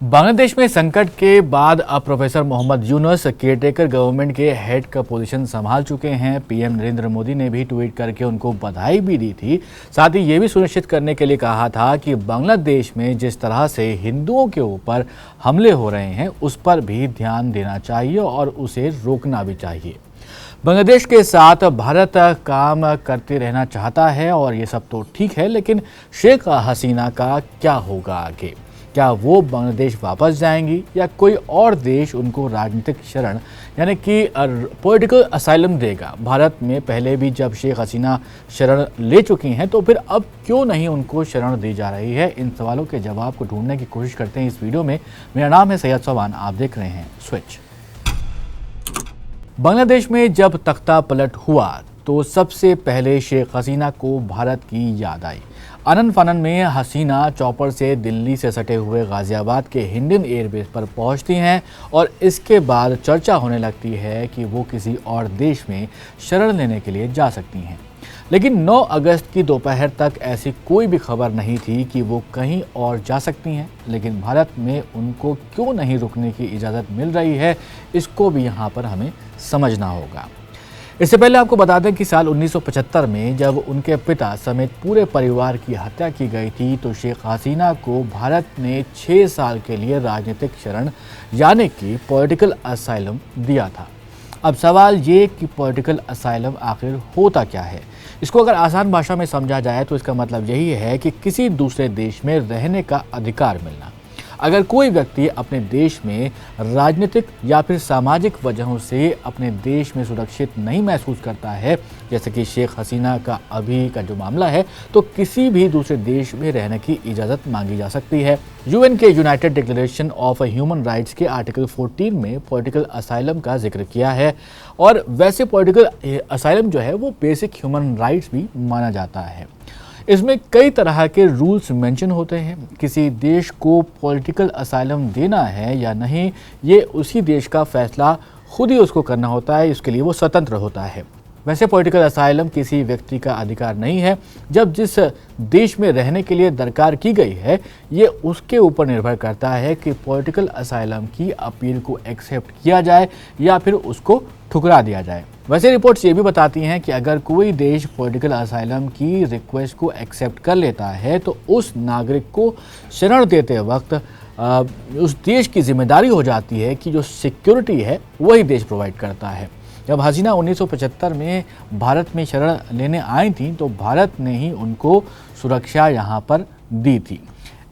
बांग्लादेश में संकट के बाद अब professor Mohammad Yunus caretaker government के हेड का पोजीशन संभाल चुके हैं। पीएम नरेंद्र मोदी ने भी ट्वीट करके उनको बधाई भी दी थी। साथ ही ये भी सुनिश्चित करने के लिए कहा था कि बांग्लादेश में जिस तरह से हिंदुओं के ऊपर हमले हो रहे हैं उस पर भी ध्यान देना चाहिए और उसे रोकना भी चाहिए। बांग्लादेश के साथ भारत काम करते रहना चाहता है और ये सब तो ठीक है, लेकिन शेख हसीना का क्या होगा आगे? क्या वो बांग्लादेश वापस जाएंगी या कोई और देश उनको राजनीतिक शरण यानी कि पॉलिटिकल असाइलम देगा? भारत में पहले भी जब शेख हसीना शरण ले चुकी हैं तो फिर अब क्यों नहीं उनको शरण दी जा रही है? इन सवालों के जवाब को ढूंढने की कोशिश करते हैं इस वीडियो में। मेरा नाम है सैयद सोबान, आप देख रहे हैं स्विच। बांग्लादेश में जब तख्ता पलट हुआ तो सबसे पहले शेख हसीना को भारत की याद आई। आनन फानन में हसीना चॉपर से दिल्ली से सटे हुए गाजियाबाद के हिंडन एयरबेस पर पहुंचती हैं और इसके बाद चर्चा होने लगती है कि वो किसी और देश में शरण लेने के लिए जा सकती हैं। लेकिन 9 अगस्त की दोपहर तक ऐसी कोई भी खबर नहीं थी कि वो कहीं और जा सकती हैं। लेकिन भारत में उनको क्यों नहीं रुकने की इजाज़त मिल रही है, इसको भी यहाँ पर हमें समझना होगा। इससे पहले आपको बता दें कि साल 1975 में जब उनके पिता समेत पूरे परिवार की हत्या की गई थी तो शेख हसीना को भारत ने 6 साल के लिए राजनीतिक शरण यानी कि पॉलिटिकल असाइलम दिया था। अब सवाल ये कि पॉलिटिकल असाइलम आखिर होता क्या है? इसको अगर आसान भाषा में समझा जाए तो इसका मतलब यही है कि किसी दूसरे देश में रहने का अधिकार मिलना। अगर कोई व्यक्ति अपने देश में राजनीतिक या फिर सामाजिक वजहों से अपने देश में सुरक्षित नहीं महसूस करता है, जैसे कि शेख हसीना का अभी का जो मामला है, तो किसी भी दूसरे देश में रहने की इजाज़त मांगी जा सकती है। यूएन के United declaration of human rights के आर्टिकल 14 में पॉलिटिकल असाइलम का जिक्र किया है और वैसे पॉलिटिकल असाइलम जो है वो बेसिक ह्यूमन राइट्स भी माना जाता है। इसमें कई तरह के रूल्स मेंशन होते हैं। किसी देश को पॉलिटिकल असाइलम देना है या नहीं, ये उसी देश का फैसला खुद ही उसको करना होता है, इसके लिए वो स्वतंत्र होता है। वैसे पॉलिटिकल असाइलम किसी व्यक्ति का अधिकार नहीं है। जब जिस देश में रहने के लिए दरकार की गई है, ये उसके ऊपर निर्भर करता है कि पॉलिटिकल असाइलम की अपील को एक्सेप्ट किया जाए या फिर उसको ठुकरा दिया जाए। वैसे रिपोर्ट्स ये भी बताती हैं कि अगर कोई देश पॉलिटिकल असाइलम की रिक्वेस्ट को एक्सेप्ट कर लेता है तो उस नागरिक को शरण देते वक्त उस देश की जिम्मेदारी हो जाती है कि जो सिक्योरिटी है वही देश प्रोवाइड करता है। जब हसीना 1975 में भारत में शरण लेने आई थी तो भारत ने ही उनको सुरक्षा यहाँ पर दी थी।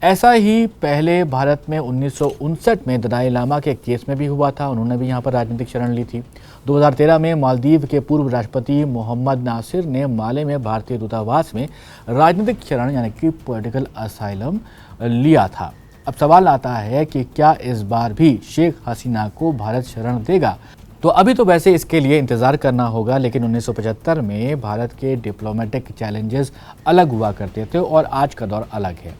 ऐसा ही पहले भारत में 1959 में दलाई लामा के केस में भी हुआ था, उन्होंने भी यहाँ पर राजनीतिक शरण ली थी। 2013 में मालदीव के पूर्व राष्ट्रपति मोहम्मद नासिर ने माले में भारतीय दूतावास में राजनीतिक शरण यानी कि पॉलिटिकल असाइलम लिया था। अब सवाल आता है कि क्या इस बार भी शेख हसीना को भारत शरण देगा? तो अभी तो वैसे इसके लिए इंतज़ार करना होगा, लेकिन 1975 में भारत के डिप्लोमेटिक चैलेंजेस अलग हुआ करते थे और आज का दौर अलग है।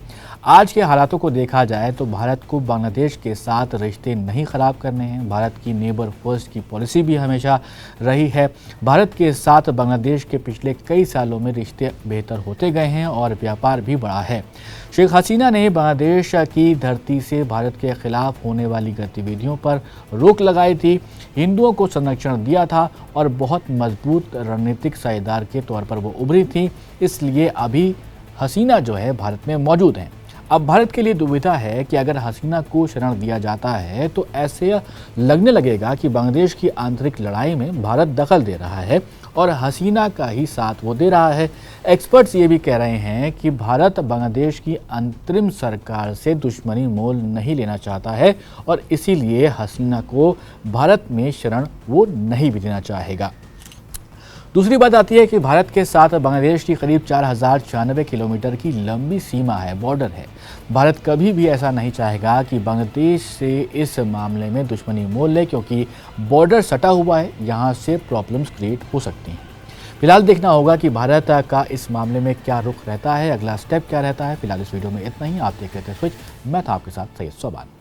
आज के हालातों को देखा जाए तो भारत को बांग्लादेश के साथ रिश्ते नहीं ख़राब करने हैं। भारत की नेबर फर्स्ट की पॉलिसी भी हमेशा रही है। भारत के साथ बांग्लादेश के पिछले कई सालों में रिश्ते बेहतर होते गए हैं और व्यापार भी बढ़ा है। शेख हसीना ने बांग्लादेश की धरती से भारत के खिलाफ होने वाली गतिविधियों पर रोक लगाई थी, हिंदुओं को संरक्षण दिया था और बहुत मजबूत रणनीतिक साझेदार के तौर पर वो उभरी थी। इसलिए अभी हसीना जो है भारत में मौजूद हैं। अब भारत के लिए दुविधा है कि अगर हसीना को शरण दिया जाता है तो ऐसे लगने लगेगा कि बांग्लादेश की आंतरिक लड़ाई में भारत दखल दे रहा है और हसीना का ही साथ वो दे रहा है। एक्सपर्ट्स ये भी कह रहे हैं कि भारत बांग्लादेश की अंतरिम सरकार से दुश्मनी मोल नहीं लेना चाहता है और इसीलिए हसीना को भारत में शरण वो नहीं भी देना चाहेगा। दूसरी बात आती है कि भारत के साथ बांग्लादेश की करीब 4096 किलोमीटर की लंबी सीमा है, बॉर्डर है। भारत कभी भी ऐसा नहीं चाहेगा कि बांग्लादेश से इस मामले में दुश्मनी मोल ले, क्योंकि बॉर्डर सटा हुआ है, यहाँ से प्रॉब्लम्स क्रिएट हो सकती हैं। फिलहाल देखना होगा कि भारत का इस मामले में क्या रुख रहता है, अगला स्टेप क्या रहता है। फिलहाल इस वीडियो में इतना ही। आप देख रहे थे स्विच, मैं था आपके साथ सैयद सोबान।